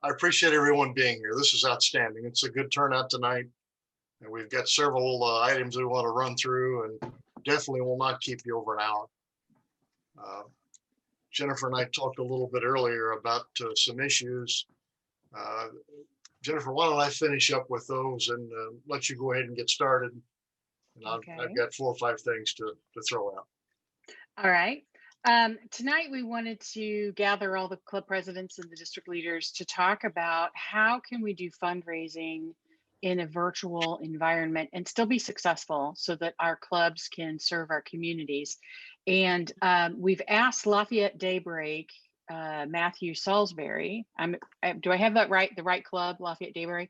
I appreciate everyone being here. This is outstanding. It's a good turnout tonight, and we've got several items we want to run through, and definitely will not keep you over an hour. Uh, Jennifer and I talked a little bit earlier about some issues. Uh, Jennifer, why don't I finish up with those and let you go ahead and get started? And I've Okay. got 4 or 5 things to throw out. All right. Tonight we wanted to gather all the club presidents and the district leaders to talk about how can we do fundraising in a virtual environment and still be successful so that our clubs can serve our communities. And we've asked Lafayette Daybreak, Matthew Salisbury. Do I have that right? The right club, Lafayette Daybreak?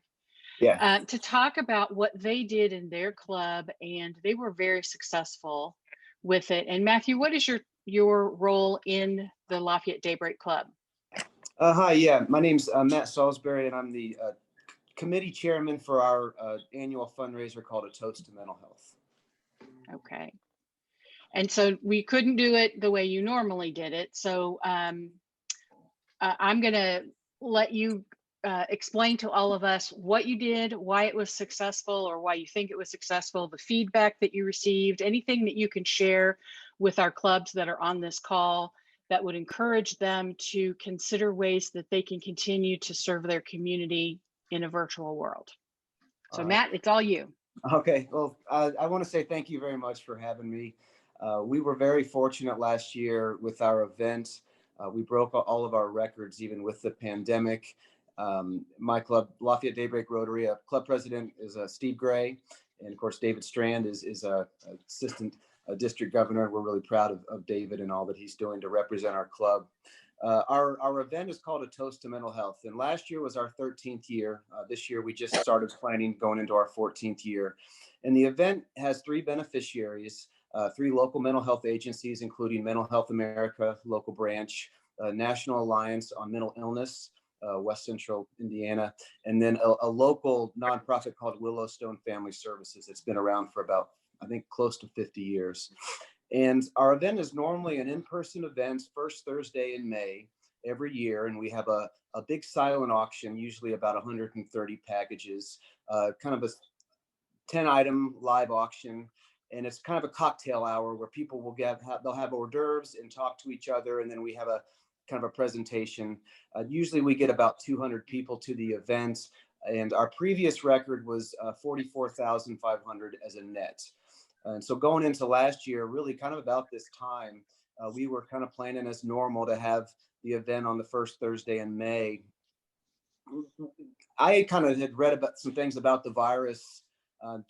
Yeah. To talk about what they did in their club, and they were very successful with it. And Matthew, what is your role in the Lafayette Daybreak Club? Hi, yeah, my name's Matt Salisbury, and I'm the committee chairman for our annual fundraiser called A Toast to Mental Health. Okay. And so we couldn't do it the way you normally did it. So I'm going to let you explain to all of us what you did, why it was successful, or why you think it was successful, the feedback that you received, anything that you can share with our clubs that are on this call that would encourage them to consider ways that they can continue to serve their community in a virtual world. So Matt, it's all you. Okay, well, I want to say thank you very much for having me. We were very fortunate last year with our event. We broke all of our records, even with the pandemic. My club, Lafayette Daybreak Rotary, club president is Steve Gray. And of course, David Strand is a assistant district governor. We're really proud of David and all that he's doing to represent our club. Our event is called A Toast to Mental Health. And last year was our 13th year. This year, we just started planning going into our 14th year. And the event has 3 beneficiaries, 3 local mental health agencies, including Mental Health America, local branch, National Alliance on Mental Illness, West Central Indiana, and then a local nonprofit called Willowstone Family Services. It's been around for about, I think, close to 50 years. And our event is normally an in-person event, first Thursday in May every year. And we have a big silent auction, usually about 130 packages, kind of a 10-item live auction. And it's kind of a cocktail hour where people will they'll have hors d'oeuvres and talk to each other. And then we have a kind of a presentation. Usually we get about 200 people to the event. And our previous record was 44,500 as a net. And so going into last year, really kind of about this time, we were kind of planning as normal to have the event on the first Thursday in May. I kind of had read about some things about the virus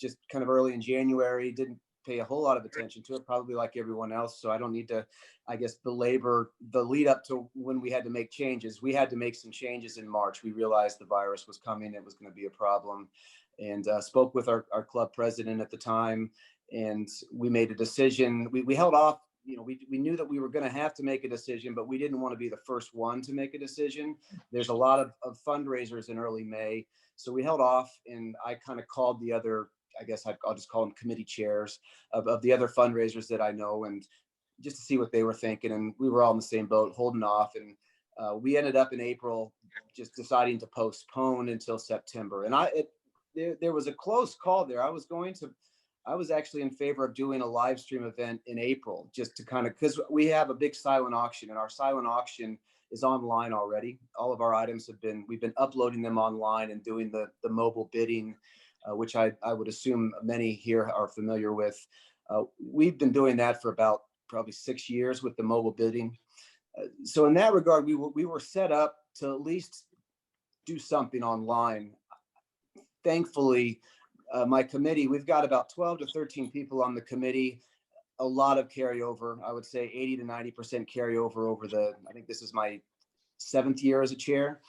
just kind of early in January, didn't pay a whole lot of attention to it, probably like everyone else. So I don't need to, I guess, belabor the lead up to when we had to make changes. We had to make some changes in March. We realized the virus was coming, it was going to be a problem, and spoke with our club president at the time. And we made a decision. We held off. You know, we knew that we were going to have to make a decision, but we didn't want to be the first one to make a decision. There's a lot of fundraisers in early May. So we held off, and I kind of called the other, I guess I'll just call them committee chairs of the other fundraisers that I know, and just to see what they were thinking. And we were all in the same boat, holding off. And we ended up in April just deciding to postpone until September. And there was a close call there. I was actually in favor of doing a live stream event in April, just to kind of, because we have a big silent auction, and our silent auction is online already. All of our items we've been uploading them online and doing the mobile bidding, which I would assume many here are familiar with. We've been doing that for about probably 6 years with the mobile bidding. So in that regard, we were set up to at least do something online. Thankfully, my committee, we've got about 12 to 13 people on the committee, a lot of carryover. I would say 80 to 90% carryover over I think this is my 7th year as a chair.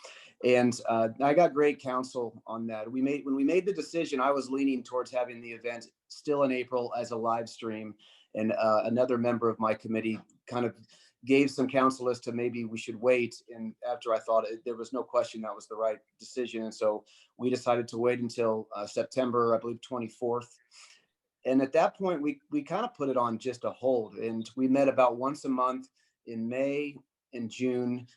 And I got great counsel on that. When we made the decision, I was leaning towards having the event still in April as a live stream. And another member of my committee kind of gave some counsel as to maybe we should wait. And after I thought there was no question that was the right decision. And so we decided to wait until September, I believe, 24th. And at that point, we kind of put it on just a hold. And we met about once a month in May, in June,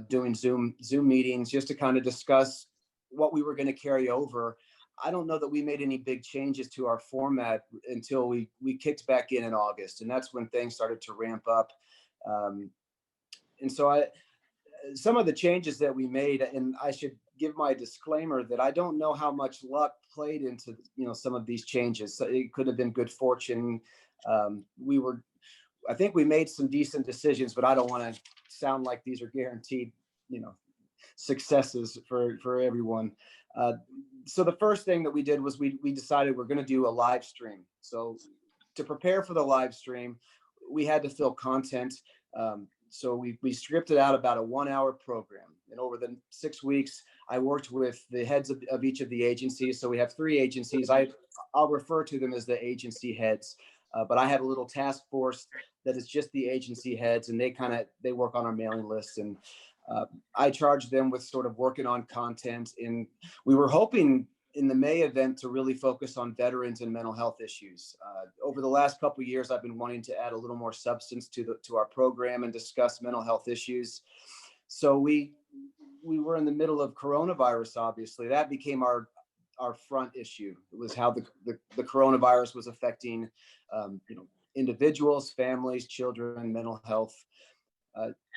doing Zoom meetings just to kind of discuss what we were going to carry over. I don't know that we made any big changes to our format until we kicked back in August, and that's when things started to ramp up. And so some of the changes that we made, and I should give my disclaimer that I don't know how much luck played into, some of these changes. So it could have been good fortune. I think we made some decent decisions, but I don't want to sound like these are guaranteed, successes for everyone. So the first thing that we did was we decided we're going to do a live stream. So to prepare for the live stream, we had to fill content. So we scripted out about a 1-hour program. And over the 6 weeks, I worked with the heads of each of the agencies. So we have 3 agencies. I'll refer to them as the agency heads. But I have a little task force that is just the agency heads, and they work on our mailing list. And I charged them with sort of working on content. And we were hoping in the May event to really focus on veterans and mental health issues. Over the last couple of years, I've been wanting to add a little more substance to our program and discuss mental health issues. So we were in the middle of coronavirus, obviously. That became our front issue. It was how the coronavirus was affecting individuals, families, children, mental health.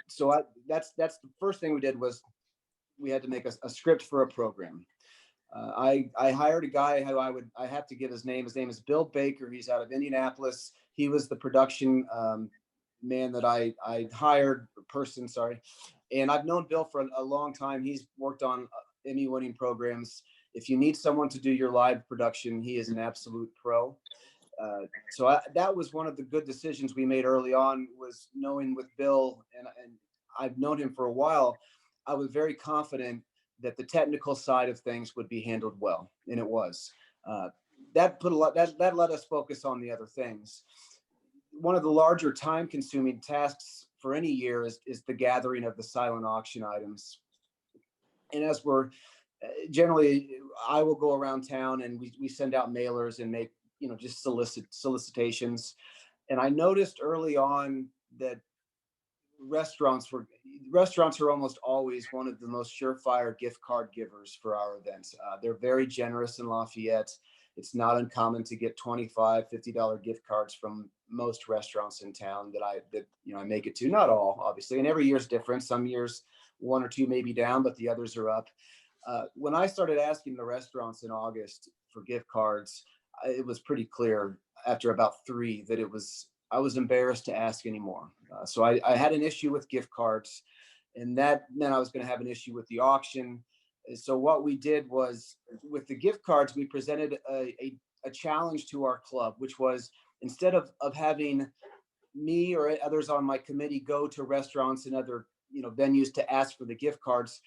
So that's the first thing we did was we had to make a script for a program. I hired a guy who I have to give his name. His name is Bill Baker. He's out of Indianapolis. He was the production man that I hired, sorry. And I've known Bill for a long time. He's worked on Emmy-winning programs. If you need someone to do your live production, he is an absolute pro. So that was one of the good decisions we made early on, was knowing with Bill, and I've known him for a while. I was very confident that the technical side of things would be handled well, and it was. That let us focus on the other things. One of the larger time-consuming tasks for any year is the gathering of the silent auction items. And as we're generally, I will go around town and we send out mailers and make just solicitations. And I noticed early on that restaurants are almost always one of the most surefire gift card givers for our events. They're very generous in Lafayette. It's not uncommon to get $25, $50 gift cards from most restaurants in town that I make it to. Not all, obviously, and every year's different. Some years 1 or 2 may be down, but the others are up. When I started asking the restaurants in August for gift cards, it was pretty clear after about 3 that I was embarrassed to ask anymore. So I had an issue with gift cards, and that meant I was going to have an issue with the auction. So what we did was, with the gift cards, we presented a challenge to our club, which was, instead of having me or others on my committee go to restaurants and other venues to ask for the gift cards,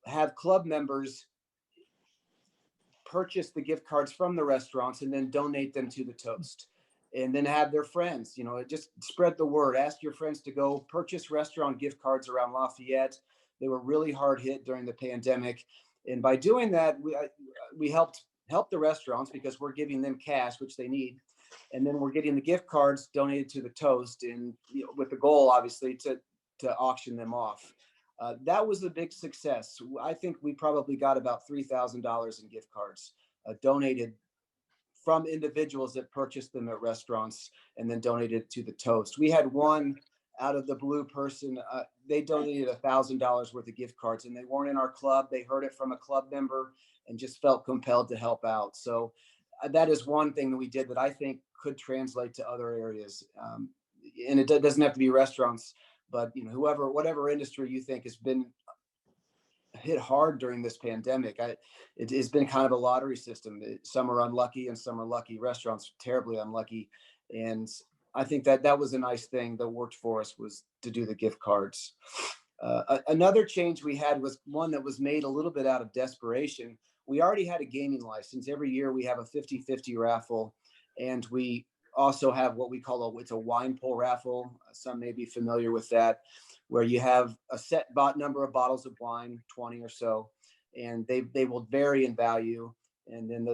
have club members purchase the gift cards from the restaurants and then donate them to the Toast. And then have their friends, just spread the word. Ask your friends to go purchase restaurant gift cards around Lafayette. They were really hard hit during the pandemic. And by doing that, we helped the restaurants because we're giving them cash, which they need. And then we're getting the gift cards donated to the Toast, and with the goal, obviously, to auction them off. That was a big success. I think we probably got about $3,000 in gift cards donated from individuals that purchased them at restaurants and then donated to the Toast. We had one out of the blue person. They donated $1,000 worth of gift cards, and they weren't in our club. They heard it from a club member and just felt compelled to help out. So that is one thing that we did that I think could translate to other areas. And it doesn't have to be restaurants, but whatever industry you think has been hit hard during this pandemic. It has been kind of a lottery system. Some are unlucky and some are lucky. Restaurants terribly unlucky. And I think that was a nice thing that worked for us, was to do the gift cards. Another change we had was one that was made a little bit out of desperation. We already had a gaming license. Every year we have a 50-50 raffle, and we also have what we call it's a wine pull raffle. Some may be familiar with that, where you have a set number of bottles of wine, 20 or so, and they will vary in value. And then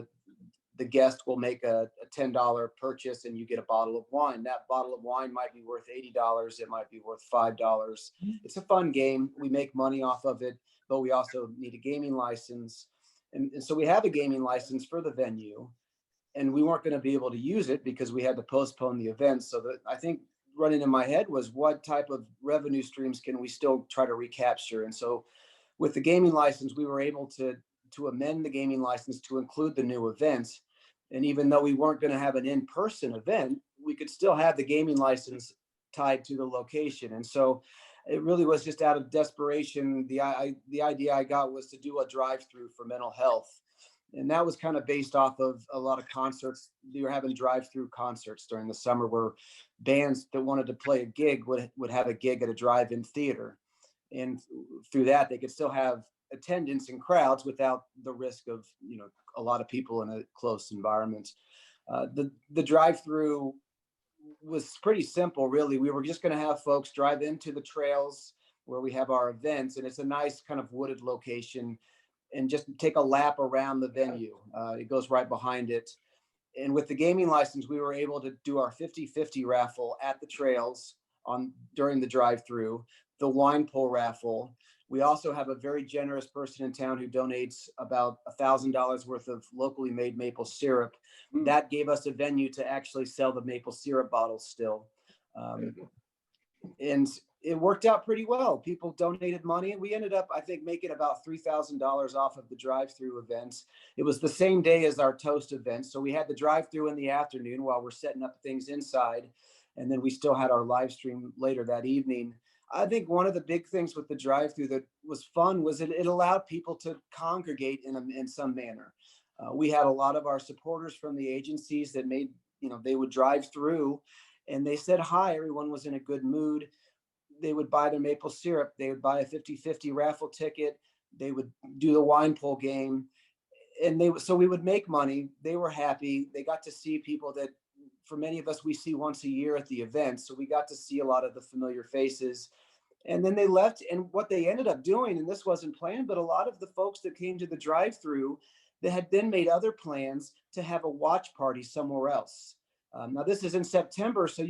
the guest will make a $10 purchase and you get a bottle of wine. That bottle of wine might be worth $80. It might be worth $5. It's a fun game. We make money off of it, but we also need a gaming license. And so we have a gaming license for the venue, and we weren't going to be able to use it because we had to postpone the event. So that, I think, running in my head was, what type of revenue streams can we still try to recapture? And so with the gaming license, we were able to amend the gaming license to include the new events. And even though we weren't going to have an in-person event, we could still have the gaming license tied to the location. And so it really was just out of desperation. The idea I got was to do a drive-through for mental health. And that was kind of based off of a lot of concerts. We were having drive-through concerts during the summer where bands that wanted to play a gig would have a gig at a drive-in theater. And through that, they could still have attendance and crowds without the risk of, a lot of people in a close environment. The drive-through was pretty simple, really. We were just going to have folks drive into the trails where we have our events, and it's a nice kind of wooded location, and just take a lap around the venue. It goes right behind it. And with the gaming license, we were able to do our 50-50 raffle at the trails during the drive-through, the wine pull raffle. We also have a very generous person in town who donates about $1,000 worth of locally made maple syrup. That gave us a venue to actually sell the maple syrup bottles still. And it worked out pretty well. People donated money. We ended up, I think, making about $3,000 off of the drive-through events. It was the same day as our toast event. So we had the drive-through in the afternoon while we're setting up things inside. And then we still had our live stream later that evening. I think one of the big things with the drive-through that was fun was it allowed people to congregate in some manner. We had a lot of our supporters from the agencies that made, they would drive through and they said hi. Everyone was in a good mood. They would buy their maple syrup. They would buy a 50-50 raffle ticket. They would do the wine pull game. And so we would make money. They were happy. They got to see people that, for many of us, we see once a year at the event. So we got to see a lot of the familiar faces. And then they left. And what they ended up doing, and this wasn't planned, but a lot of the folks that came to the drive-through, they had then made other plans to have a watch party somewhere else. Now, this is in September. So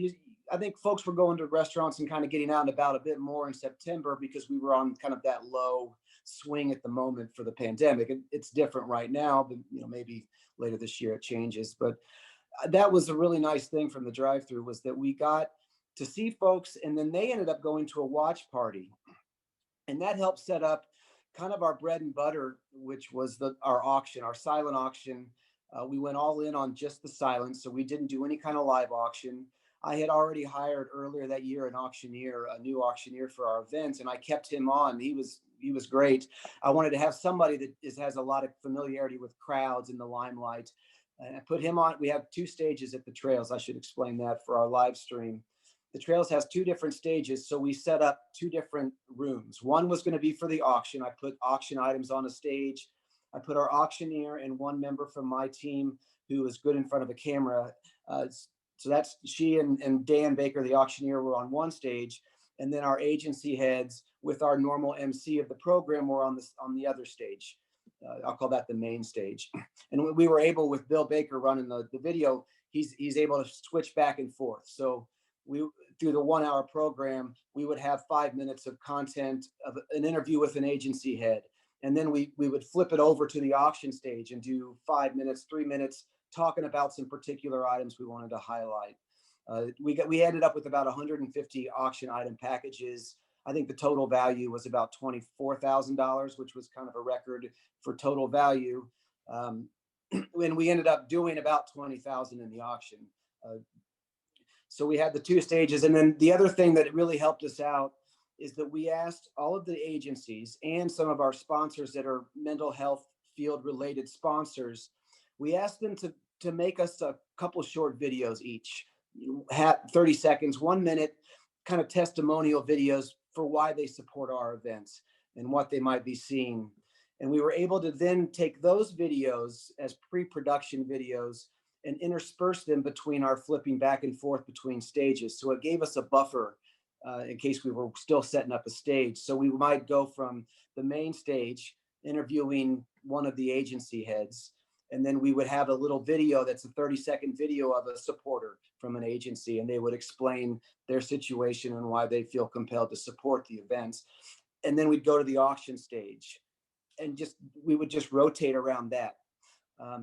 I think folks were going to restaurants and kind of getting out and about a bit more in September because we were on kind of that low swing at the moment for the pandemic. It's different right now, but maybe later this year it changes. But that was a really nice thing from the drive-through, was that we got to see folks, and then they ended up going to a watch party, and that helped set up kind of our bread and butter, which was our auction, our silent auction. We went all in on just the silent, so we didn't do any kind of live auction. I had already hired earlier that year an auctioneer, a new auctioneer for our events, and I kept him on. He was great. I wanted to have somebody that has a lot of familiarity with crowds in the limelight. And I put him on. We have 2 stages at the trails. I should explain that for our live stream. The trails has 2 different stages, so we set up 2 different rooms. One was going to be for the auction. I put auction items on a stage. I put our auctioneer and one member from my team who was good in front of a camera. So that's she and Dan Baker, the auctioneer, were on one stage, and then our agency heads with our normal MC of the program were on the other stage. I'll call that the main stage. And we were able, with Bill Baker running the video, he's able to switch back and forth. So through the 1-hour program, we would have 5 minutes of content, of an interview with an agency head. And then we would flip it over to the auction stage and do 5 minutes, 3 minutes, talking about some particular items we wanted to highlight. We ended up with about 150 auction item packages. I think the total value was about $24,000, which was kind of a record for total value. And we ended up doing about 20,000 in the auction. So we had the 2 stages. And then the other thing that really helped us out is that we asked all of the agencies and some of our sponsors that are mental health field related sponsors, we asked them to make us a couple short videos each, 30 seconds, 1 minute, kind of testimonial videos for why they support our events and what they might be seeing. And we were able to then take those videos as pre-production videos and intersperse them between our flipping back and forth between stages. So it gave us a buffer in case we were still setting up a stage. So we might go from the main stage interviewing one of the agency heads, And then we would have a little video that's a 30-second video of a supporter from an agency, and they would explain their situation and why they feel compelled to support the events. And then we'd go to the auction stage, and we would just rotate around that.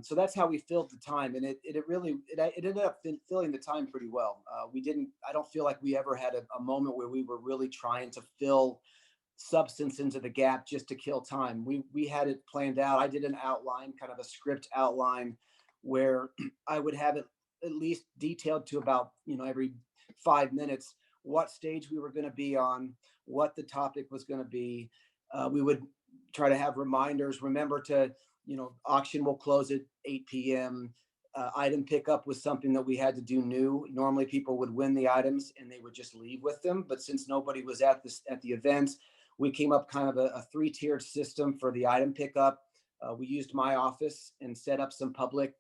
So that's how we filled the time, and it ended up filling the time pretty well. I don't feel like we ever had a moment where we were really trying to fill substance into the gap just to kill time. We had it planned out. I did an outline, kind of a script outline, where I would have it at least detailed to about, every 5 minutes, what stage we were going to be on, what the topic was going to be. We would try to have reminders. Remember to, auction will close at 8 p.m. Item pickup was something that we had to do new. Normally people would win the items and they would just leave with them. But since nobody was at the event, we came up kind of a 3-tiered system for the item pickup. We used my office and set up some public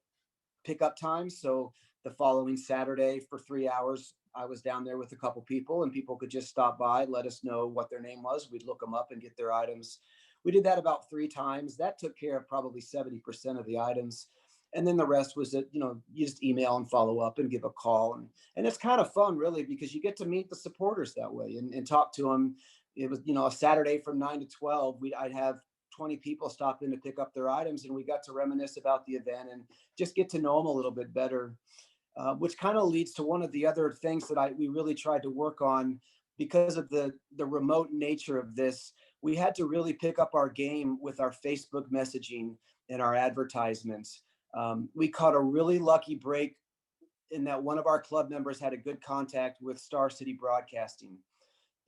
pickup times. So the following Saturday for 3 hours, I was down there with a couple people, and people could just stop by, let us know what their name was. We'd look them up and get their items. We did that about 3 times. That took care of probably 70% of the items. And then the rest was that, you just email and follow up and give a call. And it's kind of fun, really, because you get to meet the supporters that way and talk to them. It was, a Saturday from 9 to 12, I'd have 20 people stop in to pick up their items, and we got to reminisce about the event and just get to know them a little bit better, which kind of leads to one of the other things that we really tried to work on. Because of the remote nature of this, we had to really pick up our game with our Facebook messaging and our advertisements. We caught a really lucky break in that one of our club members had a good contact with Star City Broadcasting,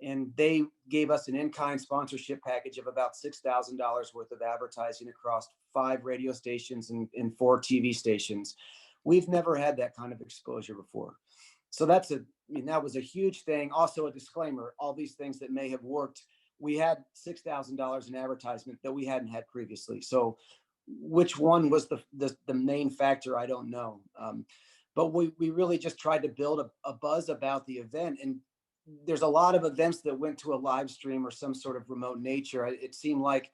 and they gave us an in-kind sponsorship package of about $6,000 worth of advertising across 5 radio stations and 4 TV stations. We've never had that kind of exposure before. So that was a huge thing. Also, a disclaimer, all these things that may have worked, we had $6,000 in advertisement that we hadn't had previously. So which one was the main factor, I don't know. But we really just tried to build a buzz about the event. And there's a lot of events that went to a live stream or some sort of remote nature. It seemed like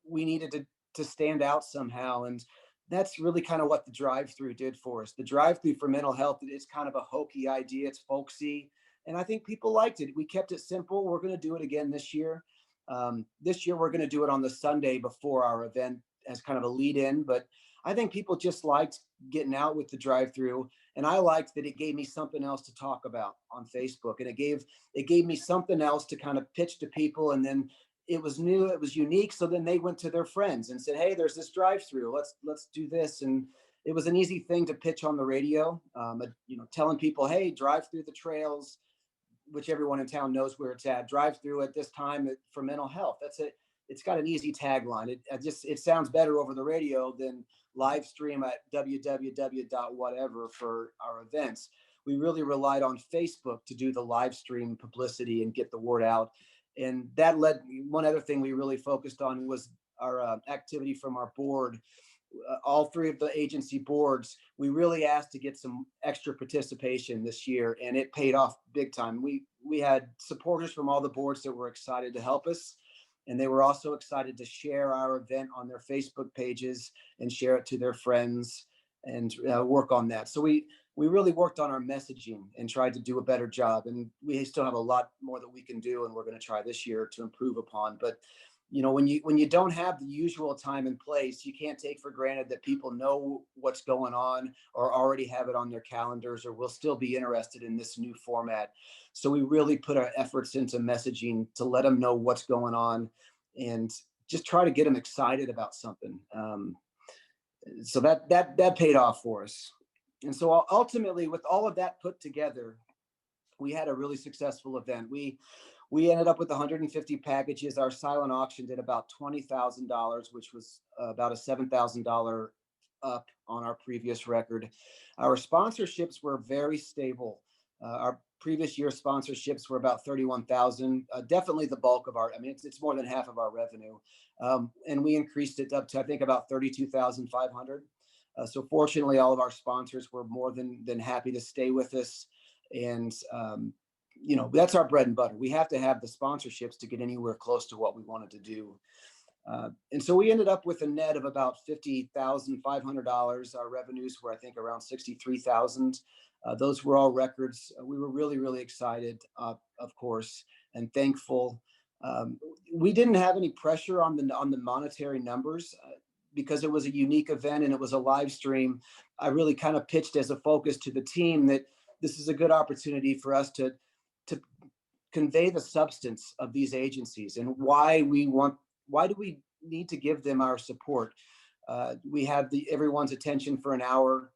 we needed to stand out somehow. And that's really kind of what the drive-through did for us. The drive-through for mental health, it's kind of a hokey idea. It's folksy. And I think people liked it. We kept it simple. We're going to do it again this year. This year, we're going to do it on the Sunday before our event as kind of a lead in. But I think people just liked getting out with the drive-through. And I liked that it gave me something else to talk about on Facebook. And it gave me something else to kind of pitch to people. And then it was new, it was unique. So then they went to their friends and said, hey, there's this drive-through, let's do this. And it was an easy thing to pitch on the radio, telling people, hey, drive through the trails, which everyone in town knows where it's at. Drive through at this time for mental health. That's it. It's got an easy tagline. It sounds better over the radio than live stream at www.whatever for our events. We really relied on Facebook to do the live stream publicity and get the word out. And that led, one other thing we really focused on was our activity from our board. All 3 of the agency boards, we really asked to get some extra participation this year, and it paid off big time. We had supporters from all the boards that were excited to help us, and they were also excited to share our event on their Facebook pages and share it to their friends and work on that. So we really worked on our messaging and tried to do a better job. And we still have a lot more that we can do, and we're going to try this year to improve upon. But when you don't have the usual time and place, you can't take for granted that people know what's going on or already have it on their calendars or will still be interested in this new format. So we really put our efforts into messaging to let them know what's going on and just try to get them excited about something. So that paid off for us. And so ultimately, with all of that put together, we had a really successful event. We ended up with 150 packages. Our silent auction did about $20,000, which was about a $7,000 up on our previous record. Our sponsorships were very stable. Our previous year sponsorships were about 31,000. Definitely the bulk of it's more than half of our revenue. And we increased it up to, I think, about 32,500. So fortunately, all of our sponsors were more than happy to stay with us. And, that's our bread and butter. We have to have the sponsorships to get anywhere close to what we wanted to do. And so we ended up with a net of about $50,500. Our revenues were, I think, around 63,000. Those were all records. We were really, really excited, of course, and thankful. We didn't have any pressure on the monetary numbers because it was a unique event and it was a live stream. I really kind of pitched as a focus to the team that this is a good opportunity for us to convey the substance of these agencies and why do we need to give them our support. We have everyone's attention for an hour.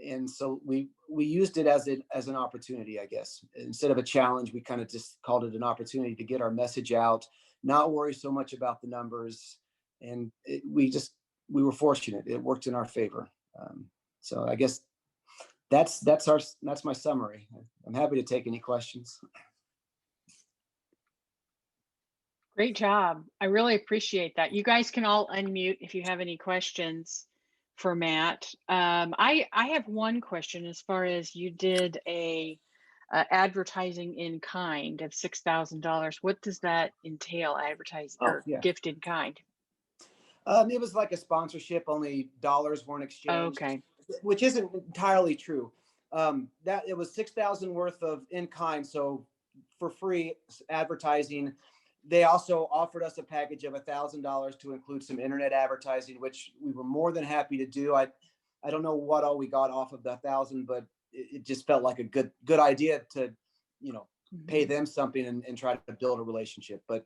And so we used it as an opportunity, I guess. Instead of a challenge, we kind of just called it an opportunity to get our message out, not worry so much about the numbers. And we were fortunate. It worked in our favor. So I guess that's my summary. I'm happy to take any questions. Great job. I really appreciate that. You guys can all unmute if you have any questions for Matt. I have one question as far as you did a advertising in kind of $6,000. What does that entail, advertising or gift in kind? It was like a sponsorship, only dollars weren't exchanged. Okay. Which isn't entirely true. That it was 6,000 worth of in kind, so for free advertising. They also offered us a package of $1,000 to include some internet advertising, which we were more than happy to do. I don't know what all we got off of the 1,000, but it just felt like a good idea to, pay them something and try to build a relationship. But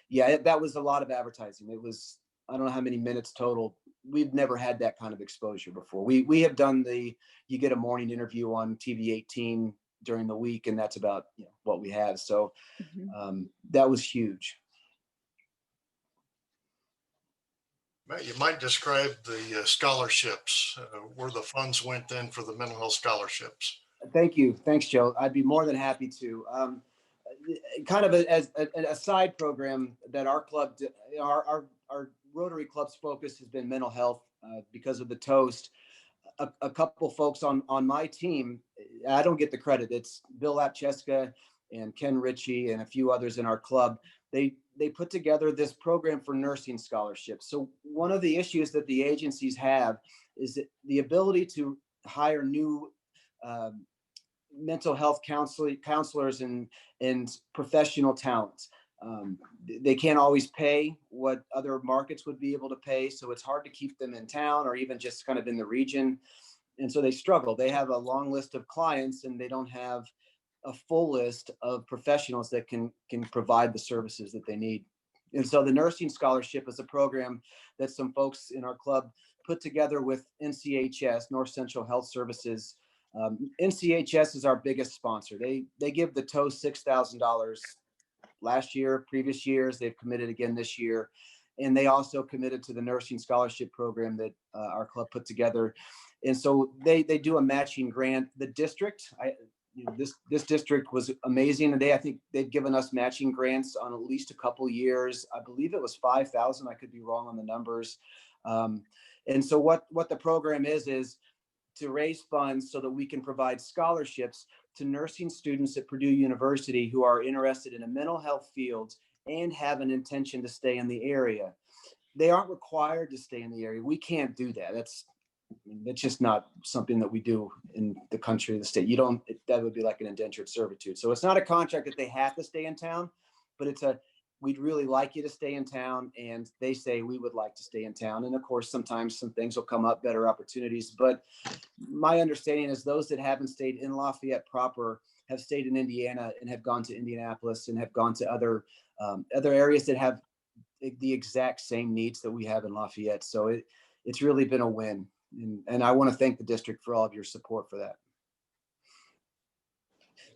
yeah, that was a lot of advertising. It was, I don't know how many minutes total. We've never had that kind of exposure before. We have done you get a morning interview on TV 18 during the week, and that's about what we have. So that was huge. Matt, you might describe the scholarships, where the funds went then for the mental health scholarships. Thank you. Thanks, Joe. I'd be more than happy to. Kind of as a side program that our club, our Rotary Club's focus has been mental health because of the Toast. A couple folks on my team, I don't get the credit. It's Bill Lapcheska and Ken Ritchie and a few others in our club. They put together this program for nursing scholarships. So one of the issues that the agencies have is the ability to hire new mental health counselors and professional talents. They can't always pay what other markets would be able to pay. So it's hard to keep them in town or even just kind of in the region. And so they struggle. They have a long list of clients and they don't have a full list of professionals that can provide the services that they need. And so the nursing scholarship is a program that some folks in our club put together with NCHS, North Central Health Services. NCHS is our biggest sponsor. They give the Toast $6,000 last year, previous years. They've committed again this year. And they also committed to the nursing scholarship program that our club put together. And so they do a matching grant. The district, this district was amazing. And I think they've given us matching grants on at least a couple years. I believe it was 5,000. I could be wrong on the numbers. And so what the program is to raise funds so that we can provide scholarships to nursing students at Purdue University who are interested in a mental health field and have an intention to stay in the area. They aren't required to stay in the area. We can't do that. That's just not something that we do in the country or the state. That would be like an indentured servitude. So it's not a contract that they have to stay in town, but we'd really like you to stay in town. And they say, we would like to stay in town. And of course, sometimes some things will come up, better opportunities. But my understanding is those that haven't stayed in Lafayette proper have stayed in Indiana and have gone to Indianapolis and have gone to other areas that have the exact same needs that we have in Lafayette. So it's really been a win. And I want to thank the district for all of your support for that.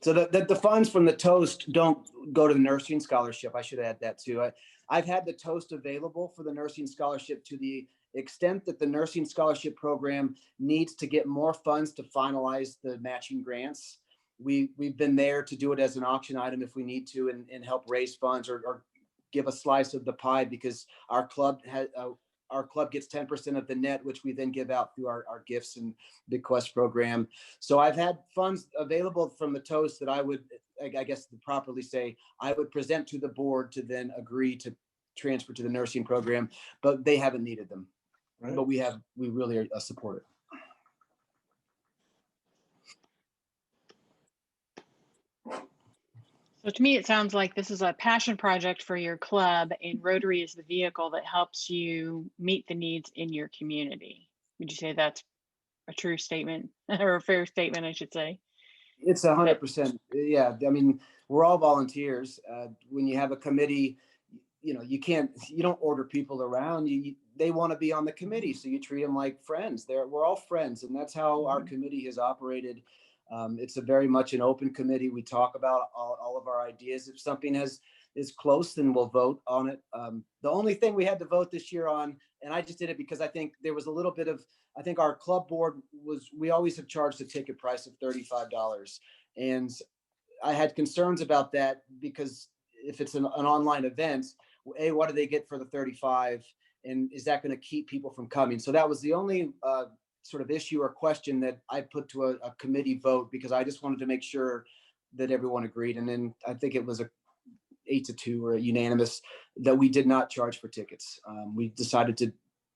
So the funds from the Toast don't go to the nursing scholarship. I should add that too. I've had the Toast available for the nursing scholarship to the extent that the nursing scholarship program needs to get more funds to finalize the matching grants. We've been there to do it as an auction item if we need to and help raise funds or give a slice of the pie because our club gets 10% of the net, which we then give out through our gifts and bequest program. So I've had funds available from the Toast that I would, I guess to properly say, I would present to the board to then agree to transferred to the nursing program, but they haven't needed them. Right. But we really are supportive. So to me, it sounds like this is a passion project for your club, and Rotary is the vehicle that helps you meet the needs in your community. Would you say that's a true statement or a fair statement, I should say? It's 100%. Yeah. I mean, we're all volunteers. When you have a committee, you don't order people around. They want to be on the committee, so you treat them like friends. We're all friends, and that's how our committee has operated. It's a very much an open committee. We talk about all of our ideas. If something is close, then we'll vote on it. The only thing we had to vote this year on, and I just did it because I think there was a little bit of, I think our club board we always have charged a ticket price of $35. And I had concerns about that because if it's an online event, what do they get for the 35? And is that going to keep people from coming? So that was the only sort of issue or question that I put to a committee vote, because I just wanted to make sure that everyone agreed. And then I think it was a 8-2 or unanimous that we did not charge for tickets. We decided to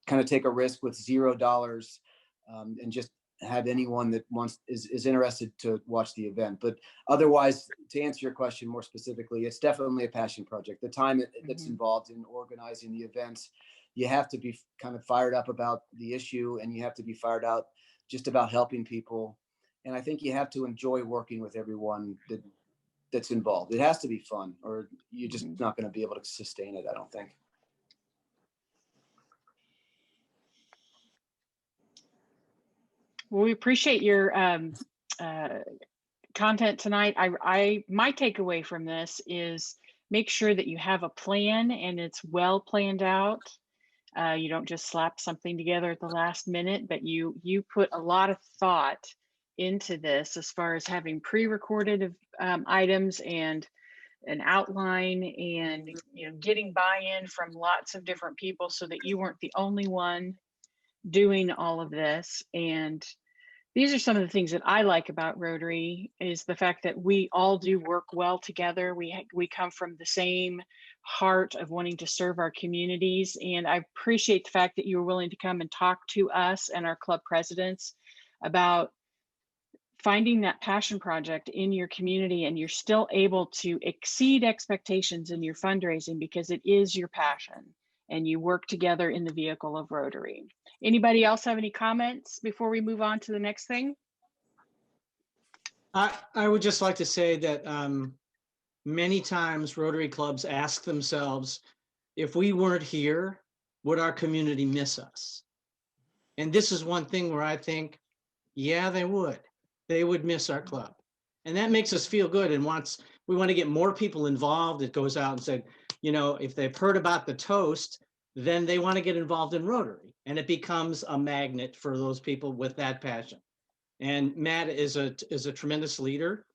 kind of take a risk with $0 and just have anyone that is interested to watch the event. But otherwise, to answer your question more specifically, it's definitely a passion project. The time that's involved in organizing the events, you have to be kind of fired up about the issue, and you have to be fired out just about helping people. And I think you have to enjoy working with everyone that's involved. It has to be fun, or you're just not going to be able to sustain it, I don't think. Well, we appreciate your content tonight. My takeaway from this is make sure that you have a plan and it's well planned out. You don't just slap something together at the last minute, but you put a lot of thought into this as far as having pre-recorded items and an outline, and getting buy-in from lots of different people so that you weren't the only one doing all of this. And these are some of the things that I like about Rotary, is the fact that we all do work well together. We come from the same heart of wanting to serve our communities. And I appreciate the fact that you were willing to come and talk to us and our club presidents about finding that passion project in your community, and you're still able to exceed expectations in your fundraising because it is your passion and you work together in the vehicle of Rotary. Anybody else have any comments before we move on to the next thing? I would just like to say that many times Rotary clubs ask themselves, if we weren't here, would our community miss us? And this is one thing where I think, yeah, they would. They would miss our club. And that makes us feel good. And we want to get more people involved. It goes out and said, if they've heard about the toast, then they want to get involved in Rotary. And it becomes a magnet for those people with that passion. And Matt is a tremendous leader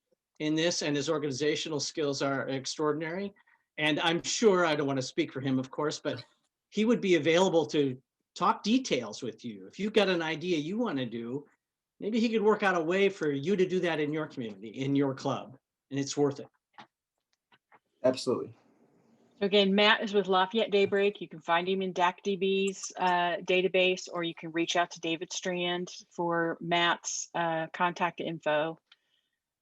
in this, and his organizational skills are extraordinary. And I'm sure, I don't want to speak for him, of course, but he would be available to talk details with you. If you've got an idea you want to do, maybe he could work out a way for you to do that in your community, in your club, and it's worth it. Absolutely. So again, Matt is with Lafayette Daybreak. You can find him in DACDB's database, or you can reach out to David Strand for Matt's contact info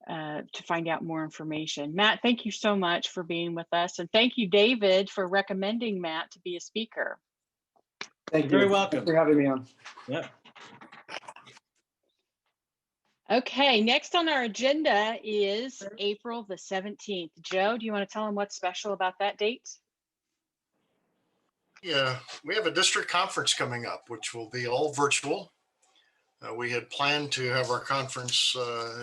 to find out more information. Matt, thank you so much for being with us. And thank you, David, for recommending Matt to be a speaker. Thank you. You're very welcome. Thanks for having me on. Yeah. Okay, next on our agenda is April the 17th. Joe, do you want to tell them what's special about that date? Yeah, we have a district conference coming up, which will be all virtual. We had planned to have our conference,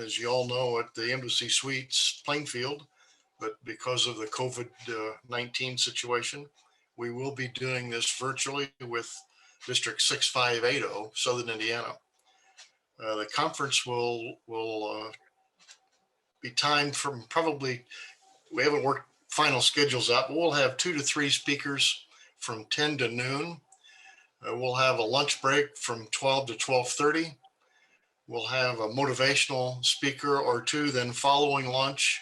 as you all know, at the Embassy Suites, Plainfield, but because of the COVID-19 situation, we will be doing this virtually with District 6580, Southern Indiana. The conference will be timed from probably, we haven't worked final schedules out, but we'll have 2 to 3 speakers from 10 to noon. We'll have a lunch break from 12 to 12:30. We'll have a motivational speaker or two then following lunch.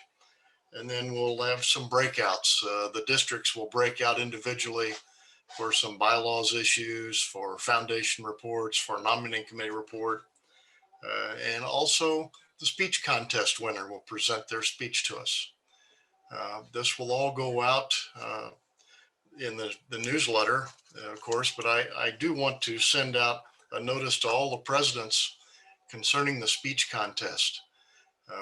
And then we'll have some breakouts. The districts will break out individually for some bylaws issues, for foundation reports, for nominating committee report. And also the speech contest winner will present their speech to us. This will all go out in the newsletter, of course, but I do want to send out a notice to all the presidents concerning the speech contest.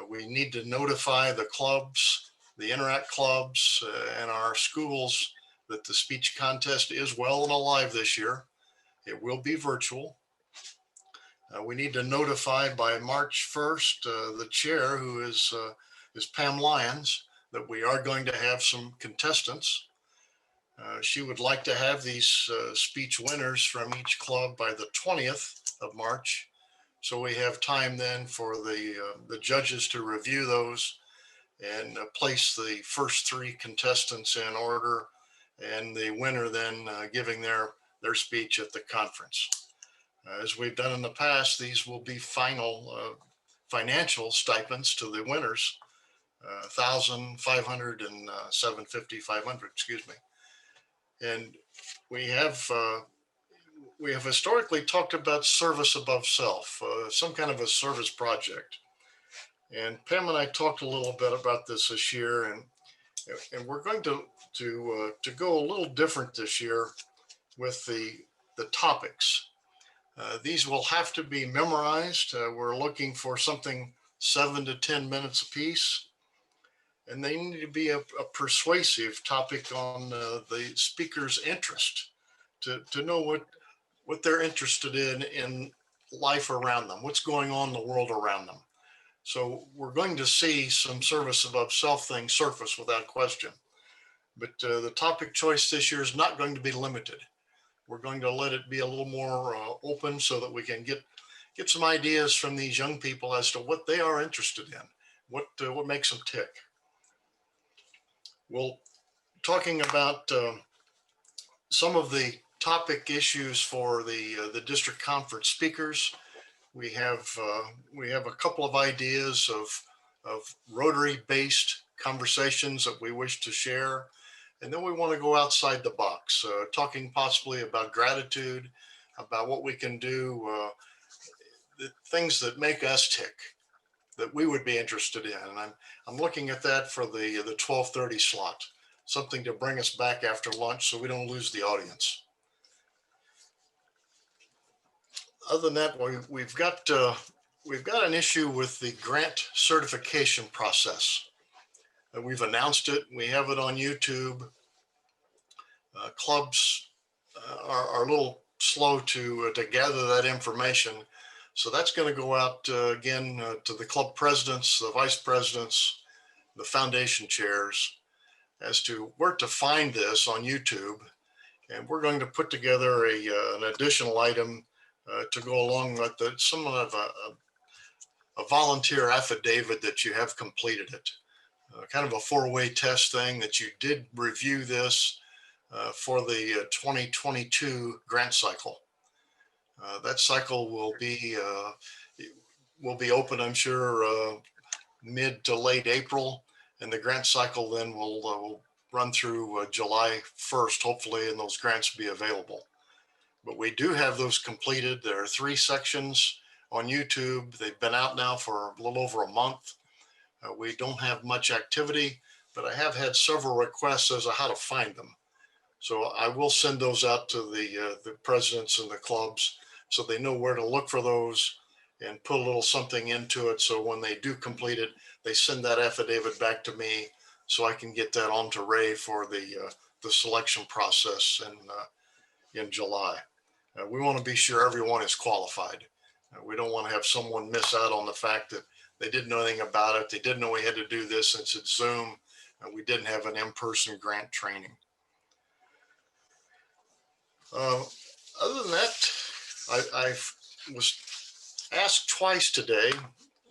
We need to notify the clubs, the Interact clubs, and our schools that the speech contest is well and alive this year. It will be virtual. We need to notify by March 1st the chair, who is Pam Lyons, that we are going to have some contestants. She would like to have these speech winners from each club by the 20th of March. So we have time then for the judges to review those and place the first 3 contestants in order, and the winner then giving their speech at the conference. As we've done in the past, these will be final financial stipends to the winners, 1,000, 500, and 750, 500, excuse me. And we have historically talked about service above self, some kind of a service project. And Pam and I talked a little bit about this year, and we're going to go a little different this year with the topics. These will have to be memorized. We're looking for something 7 to 10 minutes apiece. And they need to be a persuasive topic on the speaker's interest, to know what they're interested in life around them, what's going on in the world around them. So we're going to see some service above self things surface without question. But the topic choice this year is not going to be limited. We're going to let it be a little more open so that we can get some ideas from these young people as to what they are interested in, what makes them tick. Well, talking about some of the topic issues for the district conference speakers, we have a couple of ideas of Rotary-based conversations that we wish to share. And then we want to go outside the box, talking possibly about gratitude, about what we can do, the things that make us tick, that we would be interested in. And I'm looking at that for the 12:30 slot, something to bring us back after lunch so we don't lose the audience. Other than that, we've got an issue with the grant certification process. We've announced it. We have it on YouTube. Clubs are a little slow to gather that information. So that's going to go out again to the club presidents, the vice presidents, the foundation chairs, as to where to find this on YouTube. And we're going to put together an additional item to go along with somewhat of a volunteer affidavit that you have completed it. Kind of a 4-way test thing, that you did review this for the 2022 grant cycle. That cycle will be open, I'm sure, mid to late April, and the grant cycle then will run through July 1st, hopefully, and those grants be available. But we do have those completed. There are 3 sections on YouTube. They've been out now for a little over a month. We don't have much activity, but I have had several requests as to how to find them. So I will send those out to the presidents and the clubs so they know where to look for those, and put a little something into it. So when they do complete it, they send that affidavit back to me so I can get that on to Ray for the selection process in July. We want to be sure everyone is qualified. We don't want to have someone miss out on the fact that they didn't know anything about it. They didn't know we had to do this since it's Zoom. We didn't have an in-person grant training. Other than that, I was asked twice today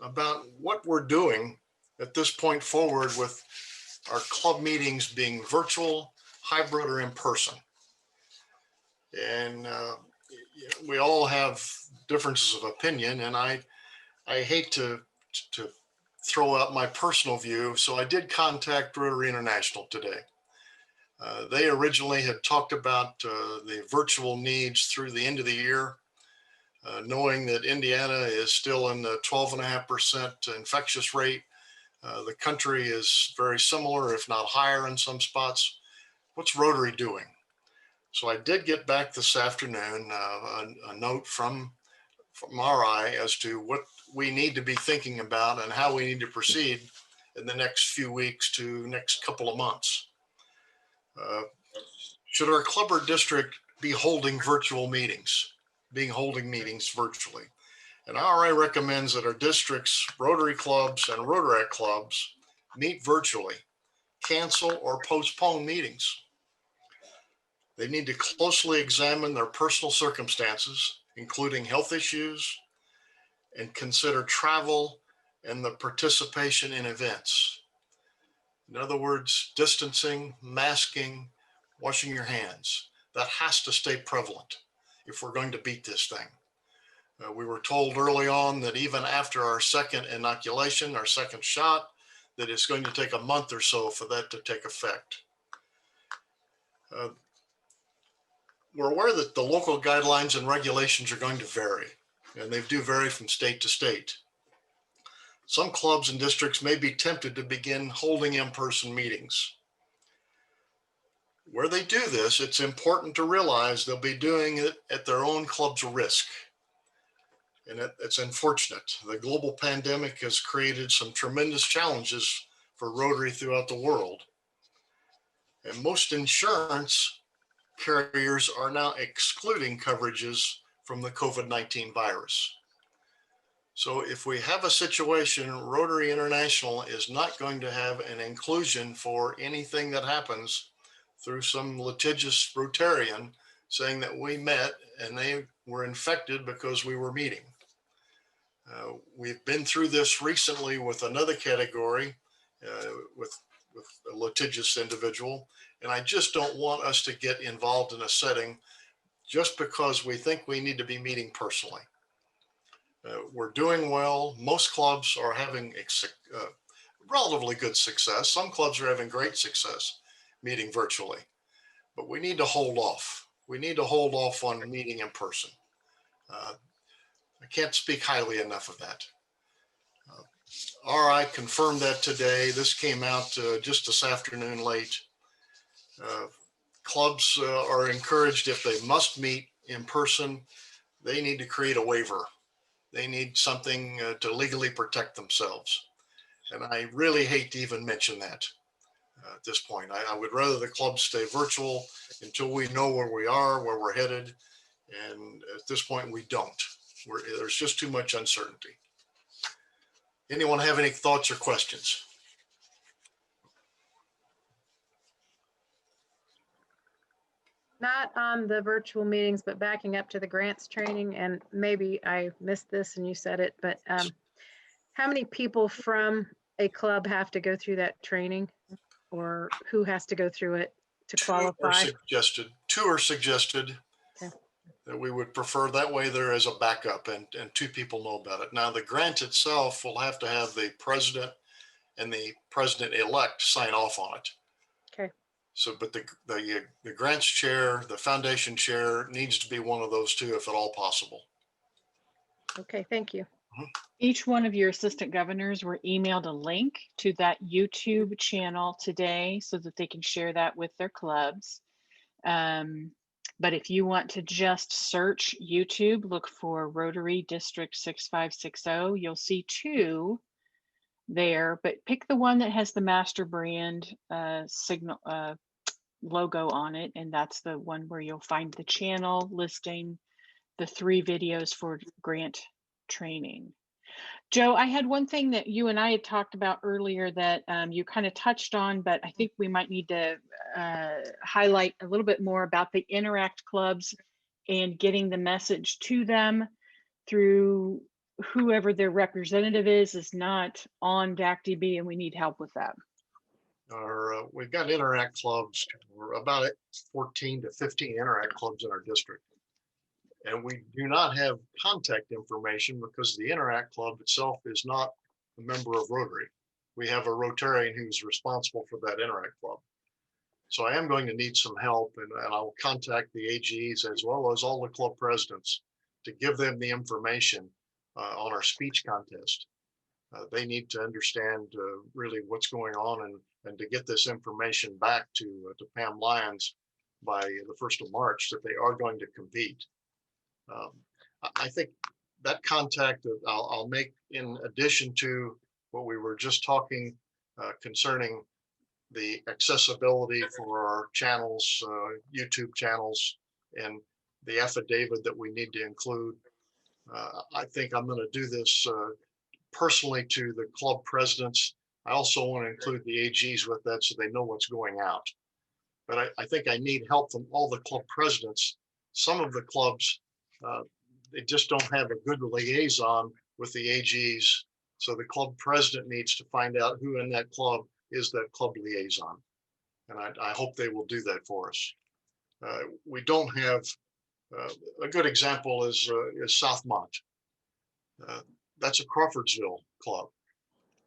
about what we're doing at this point forward with our club meetings being virtual, hybrid, or in person. And we all have differences of opinion, and I hate to throw out my personal view. So I did contact Rotary International today. They originally had talked about the virtual needs through the end of the year, knowing that Indiana is still in the 12.5% infectious rate. The country is very similar, if not higher in some spots. What's Rotary doing? So I did get back this afternoon a note from RI as to what we need to be thinking about and how we need to proceed in the next few weeks to next couple of months. Should our club or district be holding virtual meetings, holding meetings virtually? And RI recommends that our districts, Rotary clubs and Rotaract clubs meet virtually, cancel or postpone meetings. They need to closely examine their personal circumstances, including health issues, and consider travel and the participation in events. In other words, distancing, masking, washing your hands. That has to stay prevalent if we're going to beat this thing. We were told early on that even after our second inoculation, our second shot, that it's going to take a month or so for that to take effect. We're aware that the local guidelines and regulations are going to vary, and they do vary from state to state. Some clubs and districts may be tempted to begin holding in-person meetings. Where they do this, it's important to realize they'll be doing it at their own club's risk. And it's unfortunate. The global pandemic has created some tremendous challenges for Rotary throughout the world. And most insurance carriers are now excluding coverages from the COVID-19 virus. So if we have a situation, Rotary International is not going to have an inclusion for anything that happens through some litigious Rotarian saying that we met and they were infected because we were meeting. We've been through this recently with another category, with a litigious individual, and I just don't want us to get involved in a setting just because we think we need to be meeting personally. We're doing well. Most clubs are having relatively good success. Some clubs are having great success meeting virtually, but we need to hold off. We need to hold off on meeting in person. I can't speak highly enough of that. RI confirmed that today. This came out just this afternoon late. Clubs are encouraged, if they must meet in person, they need to create a waiver. They need something to legally protect themselves. And I really hate to even mention that at this point. I would rather the clubs stay virtual until we know where we are, where we're headed. And at this point, we don't. There's just too much uncertainty. Anyone have any thoughts or questions? Not on the virtual meetings, but backing up to the grants training, and maybe I missed this and you said it, but how many people from a club have to go through that training, or who has to go through it to qualify? Two are suggested. Okay. That we would prefer. That way there is a backup and two people know about it. Now the grant itself will have to have the president and the president-elect sign off on it. Okay. So, but the grants chair, the foundation chair needs to be one of those two if at all possible. Okay, thank you. Each one of your assistant governors were emailed a link to that YouTube channel today so that they can share that with their clubs. But if you want to just search YouTube, look for Rotary District 6560, you'll see two there, but pick the one that has the master brand signal logo on it, and that's the one where you'll find the channel listing the 3 videos for grant training. Joe, I had one thing that you and I had talked about earlier that you kind of touched on, but I think we might need to highlight a little bit more about the Interact clubs and getting the message to them through whoever their representative is not on DACDB, and we need help with that. We've got Interact clubs. We're about 14 to 15 Interact clubs in our district. And we do not have contact information because the Interact club itself is not a member of Rotary. We have a Rotarian who's responsible for that Interact Club. So I am going to need some help, and I'll contact the AGs as well as all the club presidents to give them the information on our speech contest. They need to understand really what's going on, and to get this information back to Pam Lyons by the 1st of March that they are going to compete. I think that contact I'll make in addition to what we were just talking concerning the accessibility for our channels, YouTube channels, and the affidavit that we need to include. I think I'm going to do this personally to the club presidents. I also want to include the AGs with that so they know what's going out. But I think I need help from all the club presidents. Some of the clubs, they just don't have a good liaison with the AGs. So the club president needs to find out who in that club is that club liaison. And I hope they will do that for us. We don't have, a good example is Southmont. That's a Crawfordsville club,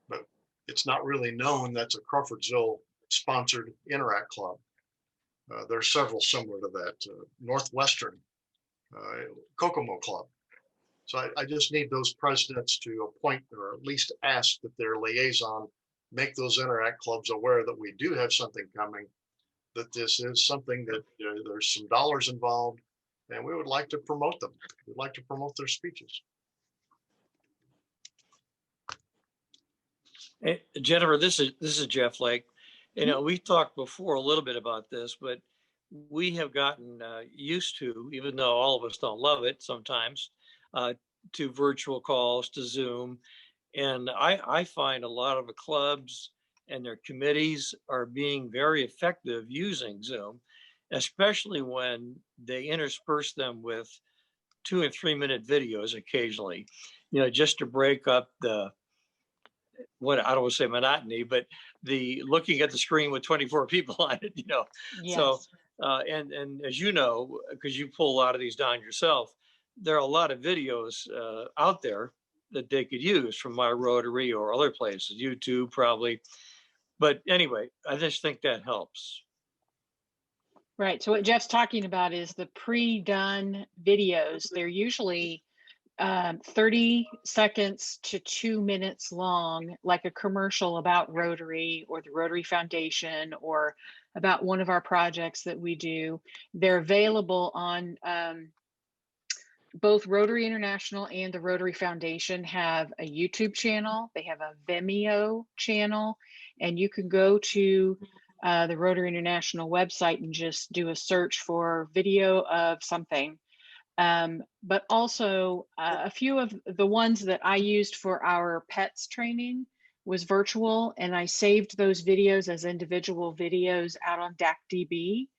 but it's not really known that's a Crawfordsville sponsored Interact Club. There are several similar to that, Northwestern, Kokomo Club. So I just need those presidents to appoint, or at least ask that their liaison make those Interact clubs aware that we do have something coming, that this is something that there's some dollars involved, and we would like to promote them. We'd like to promote their speeches. Hey, Jennifer, this is Jeff Lake. You know, we've talked before a little bit about this, but we have gotten used to, even though all of us don't love it sometimes, to virtual calls, to Zoom. And I find a lot of the clubs and their committees are being very effective using Zoom, especially when they intersperse them with 2 and 3 minute videos occasionally, you know, just to break up the, what I don't want to say monotony, but the looking at the screen with 24 people on it, you know. Yes. So, and as you know, because you pull a lot of these down yourself, there are a lot of videos out there that they could use from my Rotary or other places, YouTube probably. But anyway, I just think that helps. Right. So what Jeff's talking about is the pre-done videos. They're usually 30 seconds to 2 minutes long, like a commercial about Rotary or the Rotary Foundation or about one of our projects that we do. They're available on both Rotary International and the Rotary Foundation have a YouTube channel. They have a Vimeo channel, and you can go to the Rotary International website and just do a search for video of something. But also a few of the ones that I used for our pets training was virtual, and I saved those videos as individual videos out on DACDB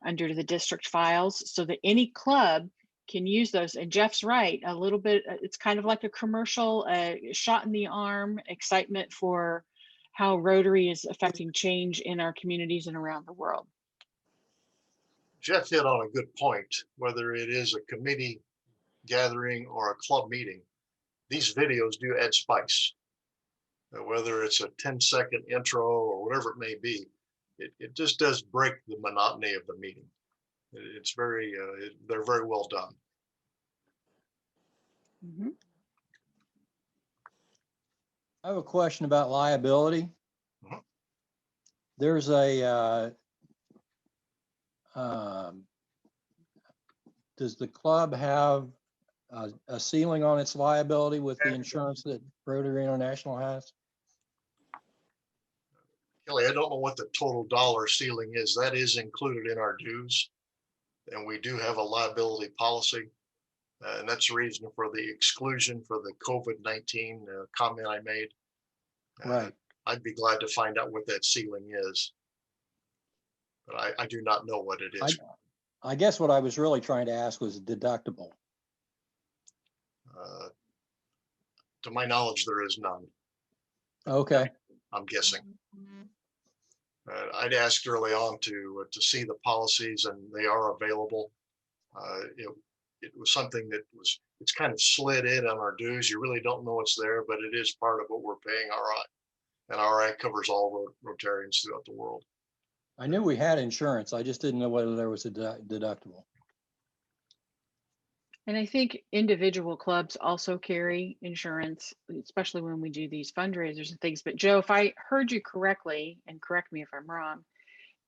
under the district files so that any club can use those. And Jeff's right, a little bit, it's kind of like a commercial, shot in the arm, excitement for how Rotary is affecting change in our communities and around the world. Jeff hit on a good point, whether it is a committee gathering or a club meeting, these videos do add spice. Whether it's a 10-second intro or whatever it may be, it just does break the monotony of the meeting. It's very, they're very well done. Mm-hmm. I have a question about liability. Mhm. There's a, does the club have a ceiling on its liability with the insurance that Rotary International has? Kelly, I don't know what the total dollar ceiling is. That is included in our dues. And we do have a liability policy. And that's the reason for the exclusion for the COVID-19 comment I made. Right. I'd be glad to find out what that ceiling is. But I do not know what it is. I guess what I was really trying to ask was deductible. To my knowledge, there is none. Okay. I'm guessing. I'd asked early on to see the policies, and they are available. It was something that was it's kind of slid in on our dues. You really don't know it's there, but it is part of what we're paying RI. And RI covers all Rotarians throughout the world. I knew we had insurance. I just didn't know whether there was a deductible. And I think individual clubs also carry insurance, especially when we do these fundraisers and things. But Joe, if I heard you correctly, and correct me if I'm wrong,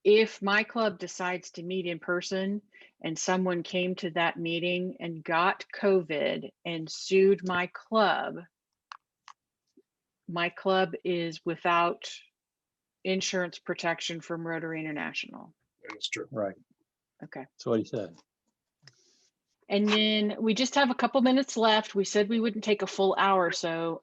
if my club decides to meet in person and someone came to that meeting and got COVID and sued my club is without insurance protection from Rotary International. It's true. Right. Okay. That's what he said. And then we just have a couple minutes left. We said we wouldn't take a full hour. So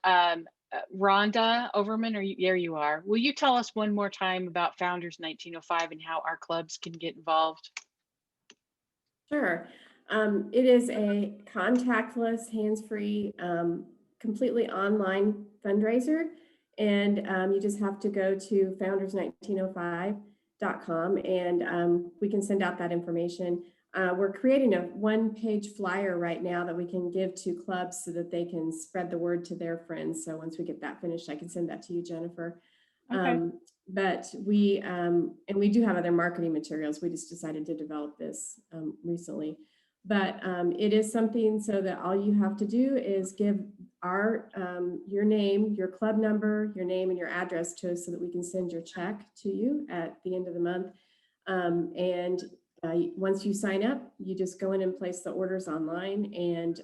Rhonda Overman, there you are. Will you tell us one more time about Founders 1905 and how our clubs can get involved? Sure. It is a contactless, hands-free, completely online fundraiser. And you just have to go to founders1905.com and we can send out that information. We're creating a one-page flyer right now that we can give to clubs so that they can spread the word to their friends. So once we get that finished, I can send that to you, Jennifer. Okay. But we, and we do have other marketing materials. We just decided to develop this recently. But it is something so that all you have to do is give our your name, your club number, your name, and your address to us so that we can send your check to you at the end of the month. Once you sign up, you just go in and place the orders online, and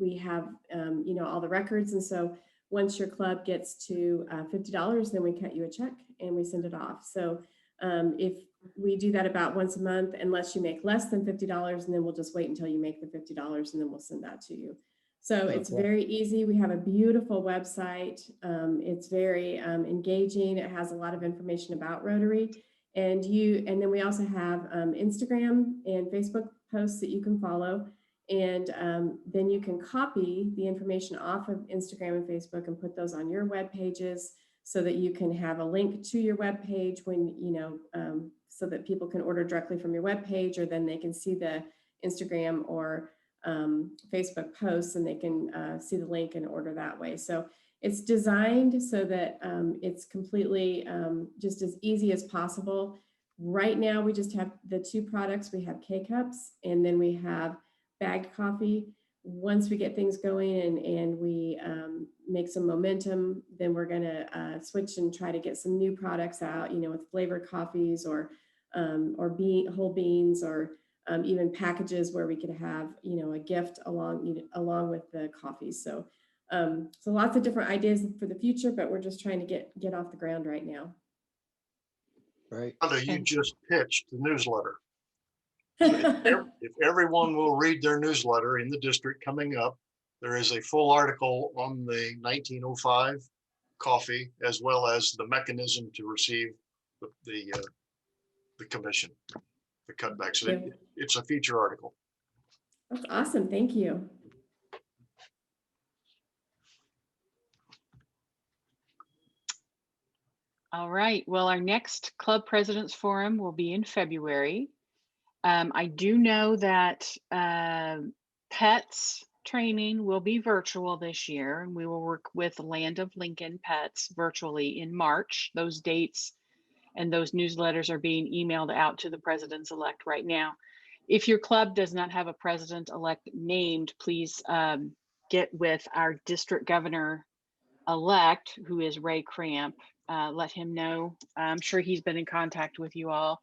we have you know, all the records. And so once your club gets to $50, then we cut you a check and we send it off. So if we do that about once a month, unless you make less than $50, and then we'll just wait until you make the $50 and then we'll send that to you. So it's very easy. We have a beautiful website. It's very engaging. It has a lot of information about Rotary. And then we also have Instagram and Facebook posts that you can follow. And then you can copy the information off of Instagram and Facebook and put those on your web pages so that you can have a link to your web page when, you know, so that people can order directly from your web page, or then they can see the Instagram or Facebook posts and they can see the link and order that way. So it's designed so that it's completely just as easy as possible. Right now, we just have the two products. We have K-Cups and then we have bagged coffee. Once we get things going and we make some momentum, then we're going to switch and try to get some new products out, you know, with flavored coffees or whole beans, or even packages where we could have, you know, a gift along with the coffee. So lots of different ideas for the future, but we're just trying to get off the ground right now. Right. You just pitched the newsletter. If everyone will read their newsletter in the district coming up, there is a full article on the 1905 coffee, as well as the mechanism to receive the commission, the cutback. So it's a feature article. That's awesome. Thank you. All right. Well, our next Club Presidents Forum will be in February. I do know that pets training will be virtual this year, and we will work with Land of Lincoln Pets virtually in March. Those dates and those newsletters are being emailed out to the presidents-elect right now. If your club does not have a president-elect named, please get with our district governor-elect, who is Ray Cramp. Let him know. I'm sure he's been in contact with you all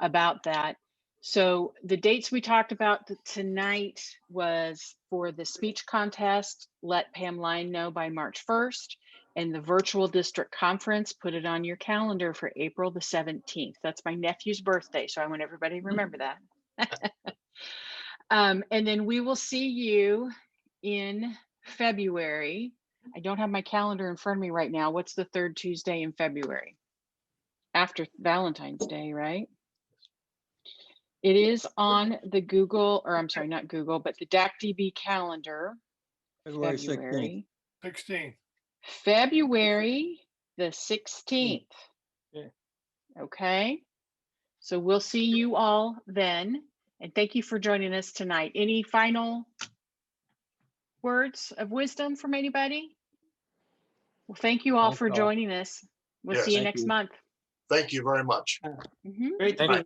about that. So the dates we talked about tonight was for the speech contest. Let Pam Line know by March 1st, and the virtual district conference, put it on your calendar for April the 17th. That's my nephew's birthday, so I want everybody to remember that. And then we will see you in February. I don't have my calendar in front of me right now. What's the third Tuesday in February? After Valentine's Day, right? It is on the Google, or I'm sorry, not Google, but the DACDB calendar. February 16th. February the 16th. Yeah. Okay. So we'll see you all then. And thank you for joining us tonight. Any final words of wisdom from anybody? Well, thank you all Thank for y'all. joining us. We'll see you Yes. next Thank you. month. Thank you very much. Mhm. Great to Thank be you.